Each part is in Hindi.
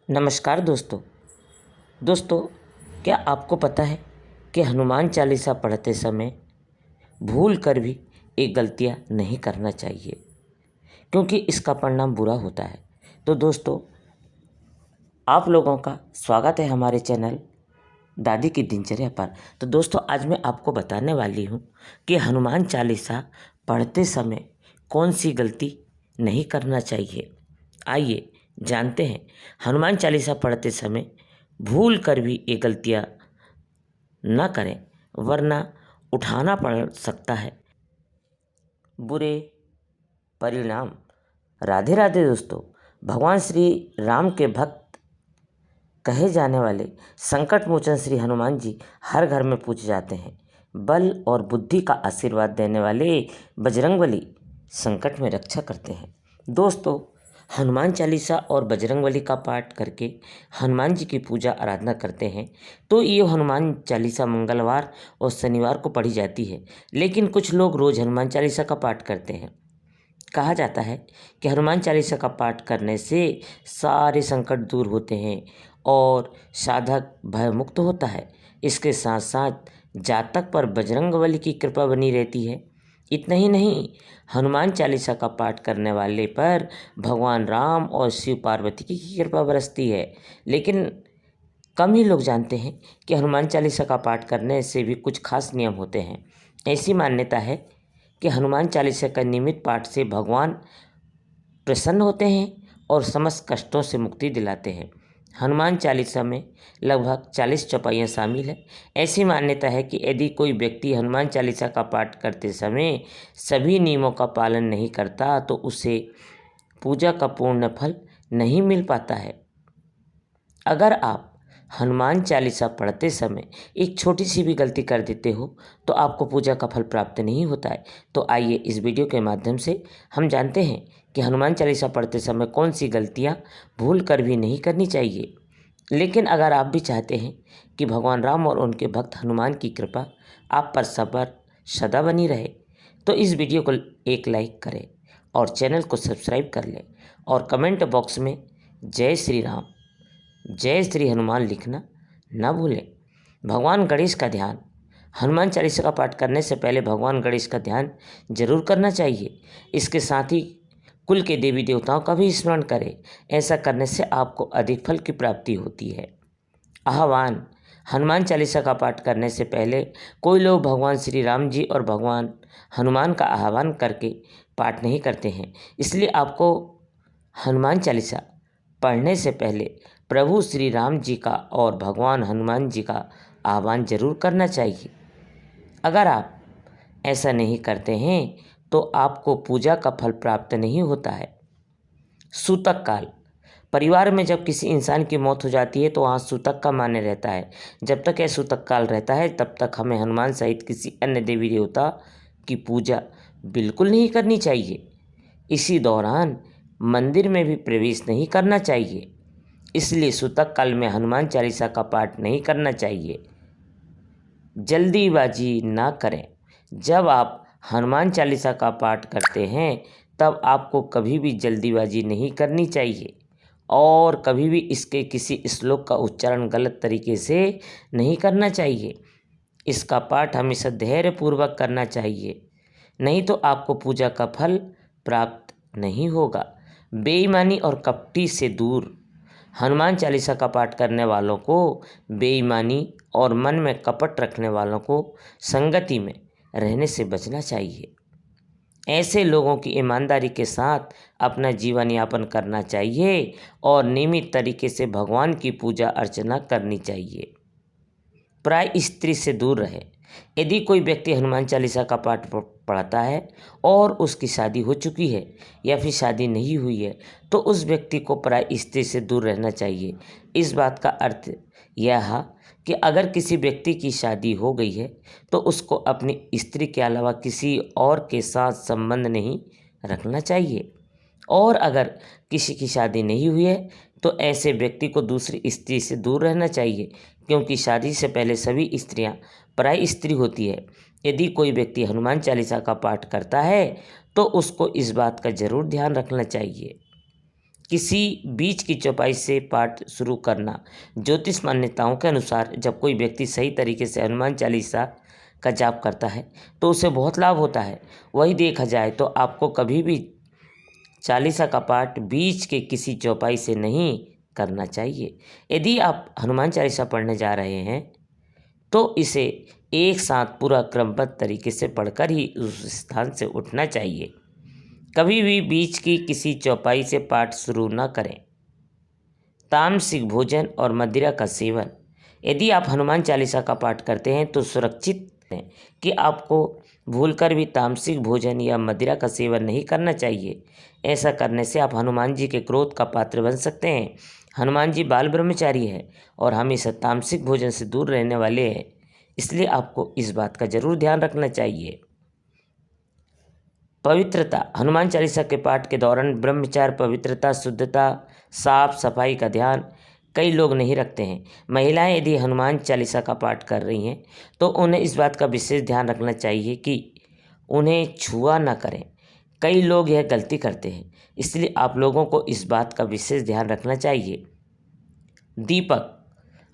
नमस्कार दोस्तों, क्या आपको पता है कि हनुमान चालीसा पढ़ते समय भूल कर भी एक गलतियाँ नहीं करना चाहिए, क्योंकि इसका परिणाम बुरा होता है। तो दोस्तों, आप लोगों का स्वागत है हमारे चैनल दादी की दिनचर्या पर। तो दोस्तों, आज मैं आपको बताने वाली हूँ कि हनुमान चालीसा पढ़ते समय कौन सी गलती नहीं करना चाहिए। आइए जानते हैं, हनुमान चालीसा पढ़ते समय भूल कर भी ये गलतियाँ न करें, वरना उठाना पड़ सकता है बुरे परिणाम। राधे राधे दोस्तों। भगवान श्री राम के भक्त कहे जाने वाले संकट मोचन श्री हनुमान जी हर घर में पूजे जाते हैं। बल और बुद्धि का आशीर्वाद देने वाले बजरंगबली संकट में रक्षा करते हैं। दोस्तों, हनुमान चालीसा और बजरंगबली का पाठ करके हनुमान जी की पूजा आराधना करते हैं। तो ये हनुमान चालीसा मंगलवार और शनिवार को पढ़ी जाती है, लेकिन कुछ लोग रोज़ हनुमान चालीसा का पाठ करते हैं। कहा जाता है कि हनुमान चालीसा का पाठ करने से सारे संकट दूर होते हैं और साधक भयमुक्त होता है। इसके साथ साथ जातक पर बजरंगबली की कृपा बनी रहती है। इतना ही नहीं, हनुमान चालीसा का पाठ करने वाले पर भगवान राम और शिव पार्वती की कृपा बरसती है। लेकिन कम ही लोग जानते हैं कि हनुमान चालीसा का पाठ करने से भी कुछ खास नियम होते हैं। ऐसी मान्यता है कि हनुमान चालीसा का नियमित पाठ से भगवान प्रसन्न होते हैं और समस्त कष्टों से मुक्ति दिलाते हैं। हनुमान चालीसा में लगभग 40 चौपाइयाँ शामिल हैं। ऐसी मान्यता है कि यदि कोई व्यक्ति हनुमान चालीसा का पाठ करते समय सभी नियमों का पालन नहीं करता तो उसे पूजा का पूर्ण फल नहीं मिल पाता है। अगर आप हनुमान चालीसा पढ़ते समय एक छोटी सी भी गलती कर देते हो तो आपको पूजा का फल प्राप्त नहीं होता है। तो आइए इस वीडियो के माध्यम से हम जानते हैं कि हनुमान चालीसा पढ़ते समय कौन सी गलतियां भूल कर भी नहीं करनी चाहिए। लेकिन अगर आप भी चाहते हैं कि भगवान राम और उनके भक्त हनुमान की कृपा आप पर सदा बनी रहे, तो इस वीडियो को एक लाइक करें और चैनल को सब्सक्राइब कर लें और कमेंट बॉक्स में जय श्री राम, जय श्री हनुमान लिखना न भूलें। भगवान गणेश का ध्यान। हनुमान चालीसा का पाठ करने से पहले भगवान गणेश का ध्यान जरूर करना चाहिए। इसके साथ ही कुल के देवी देवताओं का भी स्मरण करें। ऐसा करने से आपको अधिक फल की प्राप्ति होती है। आह्वान। हनुमान चालीसा का पाठ करने से पहले कोई लोग भगवान श्री राम जी और भगवान हनुमान का आह्वान करके पाठ नहीं करते हैं। इसलिए आपको हनुमान चालीसा पढ़ने से पहले प्रभु श्री राम जी का और भगवान हनुमान जी का आह्वान जरूर करना चाहिए। अगर आप ऐसा नहीं करते हैं तो आपको पूजा का फल प्राप्त नहीं होता है। सूतक काल। परिवार में जब किसी इंसान की मौत हो जाती है तो वहाँ सूतक का मान्य रहता है। जब तक यह सूतक काल रहता है तब तक हमें हनुमान सहित किसी अन्य देवी देवता की पूजा बिल्कुल नहीं करनी चाहिए। इसी दौरान मंदिर में भी प्रवेश नहीं करना चाहिए। इसलिए सूतक काल में हनुमान चालीसा का पाठ नहीं करना चाहिए। जल्दीबाजी ना करें। जब आप हनुमान चालीसा का पाठ करते हैं तब आपको कभी भी जल्दीबाजी नहीं करनी चाहिए और कभी भी इसके किसी श्लोक का उच्चारण गलत तरीके से नहीं करना चाहिए। इसका पाठ हमेशा धैर्यपूर्वक करना चाहिए, नहीं तो आपको पूजा का फल प्राप्त नहीं होगा। बेईमानी और कपटी से दूर। हनुमान चालीसा का पाठ करने वालों को बेईमानी और मन में कपट रखने वालों को संगति में रहने से बचना चाहिए। ऐसे लोगों की ईमानदारी के साथ अपना जीवन यापन करना चाहिए और नियमित तरीके से भगवान की पूजा अर्चना करनी चाहिए। प्राय स्त्री से दूर रहे। यदि कोई व्यक्ति हनुमान चालीसा का पाठ पढ़ता है और उसकी शादी हो चुकी है या फिर शादी नहीं हुई है तो उस व्यक्ति को प्राय स्त्री से दूर रहना चाहिए। इस बात का अर्थ यह है कि अगर किसी व्यक्ति की शादी हो गई है तो उसको अपनी स्त्री के अलावा किसी और के साथ संबंध नहीं रखना चाहिए, और अगर किसी की शादी नहीं हुई है तो ऐसे व्यक्ति को दूसरी स्त्री से दूर रहना चाहिए, क्योंकि शादी से पहले सभी स्त्रियां पराई स्त्री होती है। यदि कोई व्यक्ति हनुमान चालीसा का पाठ करता है तो उसको इस बात का जरूर ध्यान रखना चाहिए किसी बीच की चौपाई से पाठ शुरू करना। ज्योतिष मान्यताओं के अनुसार जब कोई व्यक्ति सही तरीके से हनुमान चालीसा का जाप करता है तो उसे बहुत लाभ होता है। वही देखा जाए तो आपको कभी भी चालीसा का पाठ बीच के किसी चौपाई से नहीं करना चाहिए। यदि आप हनुमान चालीसा पढ़ने जा रहे हैं तो इसे एक साथ पूरा क्रमबद्ध तरीके से पढ़कर ही उस स्थान से उठना चाहिए। कभी भी बीच की किसी चौपाई से पाठ शुरू न करें। तामसिक भोजन और मदिरा का सेवन। यदि आप हनुमान चालीसा का पाठ करते हैं तो सुरक्षित है कि आपको भूलकर भी तामसिक भोजन या मदिरा का सेवन नहीं करना चाहिए। ऐसा करने से आप हनुमान जी के क्रोध का पात्र बन सकते हैं। हनुमान जी बाल ब्रह्मचारी है और हमेशा तामसिक भोजन से दूर रहने वाले हैं, इसलिए आपको इस बात का जरूर ध्यान रखना चाहिए। पवित्रता। हनुमान चालीसा के पाठ के दौरान ब्रह्मचार्य, पवित्रता, शुद्धता, साफ सफाई का ध्यान कई लोग नहीं रखते हैं। महिलाएं यदि हनुमान चालीसा का पाठ कर रही हैं तो उन्हें इस बात का विशेष ध्यान रखना चाहिए कि उन्हें छुआ न करें। कई लोग यह गलती करते हैं, इसलिए आप लोगों को इस बात का विशेष ध्यान रखना चाहिए। दीपक।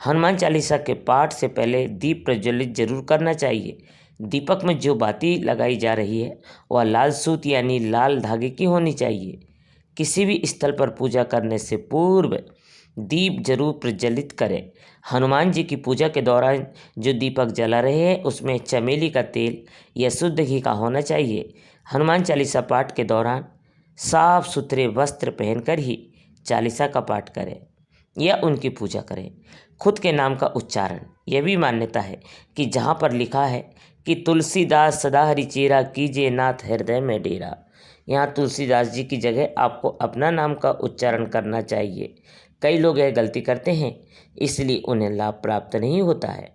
हनुमान चालीसा के पाठ से पहले दीप प्रज्वलित जरूर करना चाहिए। दीपक में जो बाती लगाई जा रही है वह लाल सूत यानी लाल धागे की होनी चाहिए। किसी भी स्थल पर पूजा करने से पूर्व दीप जरूर प्रज्वलित करें। हनुमान जी की पूजा के दौरान जो दीपक जला रहे हैं उसमें चमेली का तेल या शुद्ध घी का होना चाहिए। हनुमान चालीसा पाठ के दौरान साफ सुथरे वस्त्र पहनकर ही चालीसा का पाठ करें या उनकी पूजा करें। खुद के नाम का उच्चारण। यह भी मान्यता है कि जहाँ पर लिखा है कि तुलसीदास सदा हरि चेरा कीजिए नाथ हृदय में डेरा, यहाँ तुलसीदास जी की जगह आपको अपना नाम का उच्चारण करना चाहिए। कई लोग यह गलती करते हैं, इसलिए उन्हें लाभ प्राप्त नहीं होता है।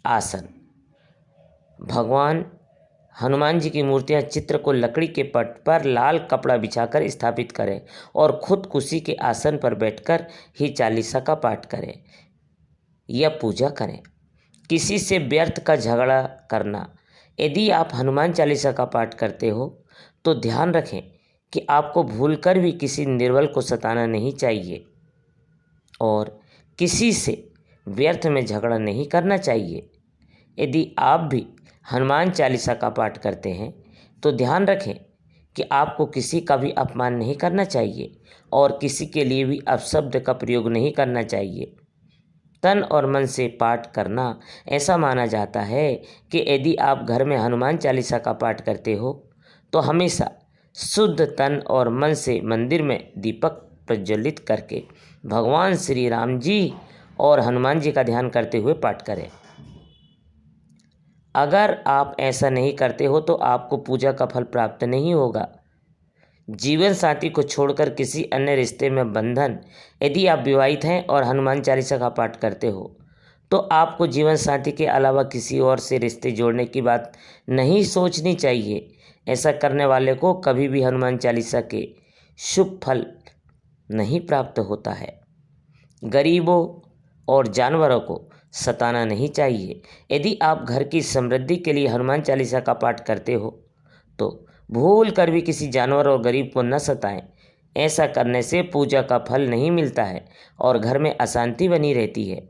आसन। भगवान हनुमान जी की मूर्तियां चित्र को लकड़ी के पट पर लाल कपड़ा बिछाकर स्थापित करें और खुद कुर्सी के आसन पर बैठकर ही चालीसा का पाठ करें या पूजा करें। किसी से व्यर्थ का झगड़ा करना। यदि आप हनुमान चालीसा का पाठ करते हो तो ध्यान रखें कि आपको भूलकर भी किसी निर्बल को सताना नहीं चाहिए और किसी से व्यर्थ में झगड़ा नहीं करना चाहिए। यदि आप भी हनुमान चालीसा का पाठ करते हैं तो ध्यान रखें कि आपको किसी का भी अपमान नहीं करना चाहिए और किसी के लिए भी अपशब्द का प्रयोग नहीं करना चाहिए। तन और मन से पाठ करना। ऐसा माना जाता है कि यदि आप घर में हनुमान चालीसा का पाठ करते हो तो हमेशा शुद्ध तन और मन से मंदिर में दीपक प्रज्वलित करके भगवान श्री राम जी और हनुमान जी का ध्यान करते हुए पाठ करें। अगर आप ऐसा नहीं करते हो तो आपको पूजा का फल प्राप्त नहीं होगा। जीवन साथी को छोड़कर किसी अन्य रिश्ते में बंधन। यदि आप विवाहित हैं और हनुमान चालीसा का पाठ करते हो तो आपको जीवन साथी के अलावा किसी और से रिश्ते जोड़ने की बात नहीं सोचनी चाहिए। ऐसा करने वाले को कभी भी हनुमान चालीसा के शुभ फल नहीं प्राप्त होता है। गरीबों और जानवरों को सताना नहीं चाहिए। यदि आप घर की समृद्धि के लिए हनुमान चालीसा का पाठ करते हो तो भूल कर भी किसी जानवर और गरीब को न सताएं। ऐसा करने से पूजा का फल नहीं मिलता है और घर में अशांति बनी रहती है।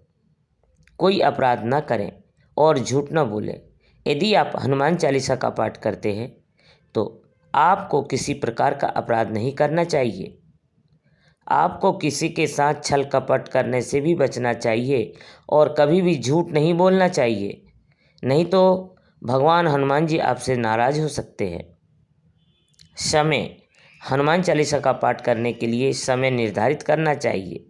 कोई अपराध न करें और झूठ न बोलें। यदि आप हनुमान चालीसा का पाठ करते हैं तो आपको किसी प्रकार का अपराध नहीं करना चाहिए। आपको किसी के साथ छल कपट करने से भी बचना चाहिए और कभी भी झूठ नहीं बोलना चाहिए, नहीं तो भगवान हनुमान जी आपसे नाराज हो सकते हैं। समय। हनुमान चालीसा का पाठ करने के लिए समय निर्धारित करना चाहिए।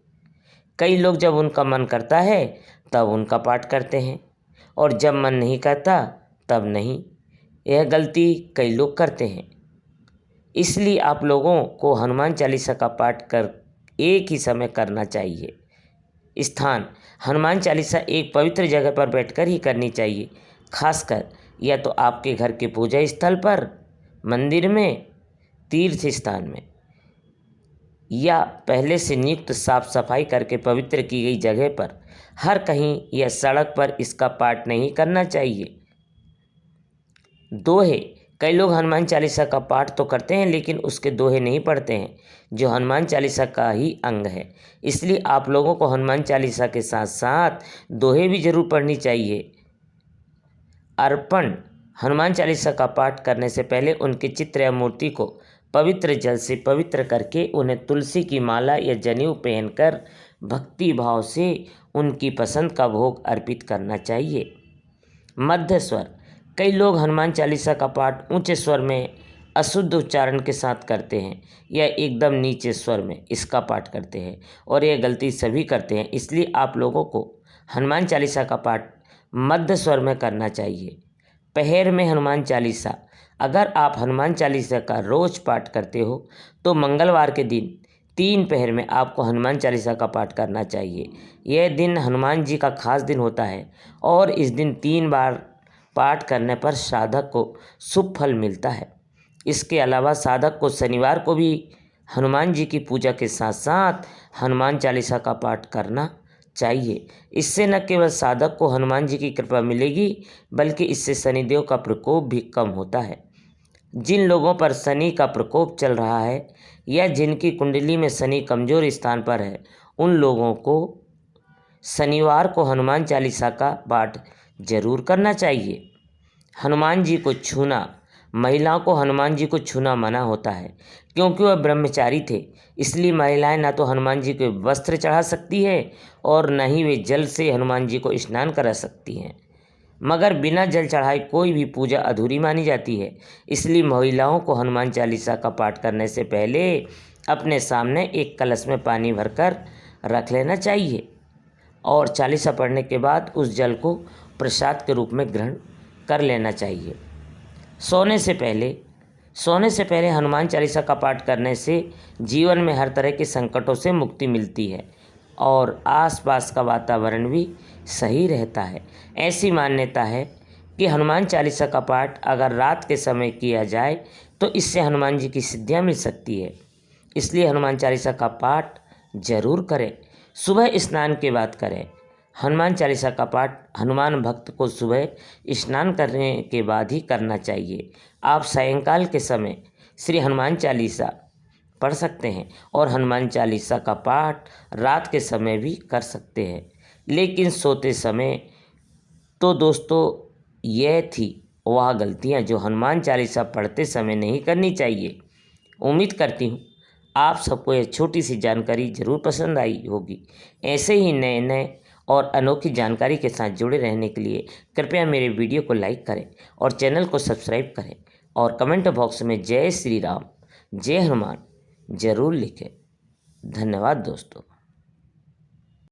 कई लोग जब उनका मन करता है तब उनका पाठ करते हैं और जब मन नहीं करता तब नहीं। यह गलती कई लोग करते हैं, इसलिए आप लोगों को हनुमान चालीसा का पाठ कर एक ही समय करना चाहिए। स्थान। हनुमान चालीसा एक पवित्र जगह पर बैठकर ही करनी चाहिए, खासकर या तो आपके घर के पूजा स्थल पर, मंदिर में, तीर्थ स्थान में या पहले से नियुक्त साफ सफाई करके पवित्र की गई जगह पर। हर कहीं या सड़क पर इसका पाठ नहीं करना चाहिए। दोहे। कई लोग हनुमान चालीसा का पाठ तो करते हैं लेकिन उसके दोहे नहीं पढ़ते हैं, जो हनुमान चालीसा का ही अंग है। इसलिए आप लोगों को हनुमान चालीसा के साथ साथ दोहे भी जरूर पढ़नी चाहिए। अर्पण: हनुमान चालीसा का पाठ करने से पहले उनके चित्र या मूर्ति को पवित्र जल से पवित्र करके उन्हें तुलसी की माला या जनेऊ पहनकर भक्ति भाव से उनकी पसंद का भोग अर्पित करना चाहिए। मध्य स्वर: कई लोग हनुमान चालीसा का पाठ ऊंचे स्वर में अशुद्ध उच्चारण के साथ करते हैं या एकदम नीचे स्वर में इसका पाठ करते हैं और यह गलती सभी करते हैं। इसलिए आप लोगों को हनुमान चालीसा का पाठ मध्य स्वर में करना चाहिए। पहर में हनुमान चालीसा: अगर आप हनुमान चालीसा का रोज पाठ करते हो तो मंगलवार के दिन 3 पहर में आपको हनुमान चालीसा का पाठ करना चाहिए। यह दिन हनुमान जी का खास दिन होता है और इस दिन 3 बार पाठ करने पर साधक को शुभ फल मिलता है। इसके अलावा साधक को शनिवार को भी हनुमान जी की पूजा के साथ साथ हनुमान चालीसा का पाठ करना चाहिए। इससे न केवल साधक को हनुमान जी की कृपा मिलेगी बल्कि इससे शनिदेव का प्रकोप भी कम होता है। जिन लोगों पर शनि का प्रकोप चल रहा है या जिनकी कुंडली में शनि कमजोर स्थान पर है, उन लोगों को शनिवार को हनुमान चालीसा का पाठ जरूर करना चाहिए। हनुमान जी को छूना: महिलाओं को हनुमान जी को छूना मना होता है क्योंकि वह ब्रह्मचारी थे। इसलिए महिलाएं ना तो हनुमान जी को वस्त्र चढ़ा सकती है और न ही वे जल से हनुमान जी को स्नान करा सकती हैं। मगर बिना जल चढ़ाए कोई भी पूजा अधूरी मानी जाती है। इसलिए महिलाओं को हनुमान चालीसा का पाठ करने से पहले अपने सामने एक कलश में पानी भरकर रख लेना चाहिए और चालीसा पढ़ने के बाद उस जल को प्रसाद के रूप में ग्रहण कर लेना चाहिए। सोने से पहले हनुमान चालीसा का पाठ करने से जीवन में हर तरह के संकटों से मुक्ति मिलती है और आसपास का वातावरण भी सही रहता है। ऐसी मान्यता है कि हनुमान चालीसा का पाठ अगर रात के समय किया जाए तो इससे हनुमान जी की सिद्धियां मिल सकती है। इसलिए हनुमान चालीसा का पाठ जरूर करें। सुबह स्नान के बाद करें। हनुमान चालीसा का पाठ हनुमान भक्त को सुबह स्नान करने के बाद ही करना चाहिए। आप सायंकाल के समय श्री हनुमान चालीसा पढ़ सकते हैं और हनुमान चालीसा का पाठ रात के समय भी कर सकते हैं। लेकिन सोते समय तो दोस्तों यह थी वह गलतियां जो हनुमान चालीसा पढ़ते समय नहीं करनी चाहिए। उम्मीद करती हूँ आप सबको यह छोटी सी जानकारी ज़रूर पसंद आई होगी। ऐसे ही नए नए और अनोखी जानकारी के साथ जुड़े रहने के लिए कृपया मेरे वीडियो को लाइक करें और चैनल को सब्सक्राइब करें और कमेंट बॉक्स में जय श्री राम, जय हनुमान जरूर लिखें। धन्यवाद दोस्तों।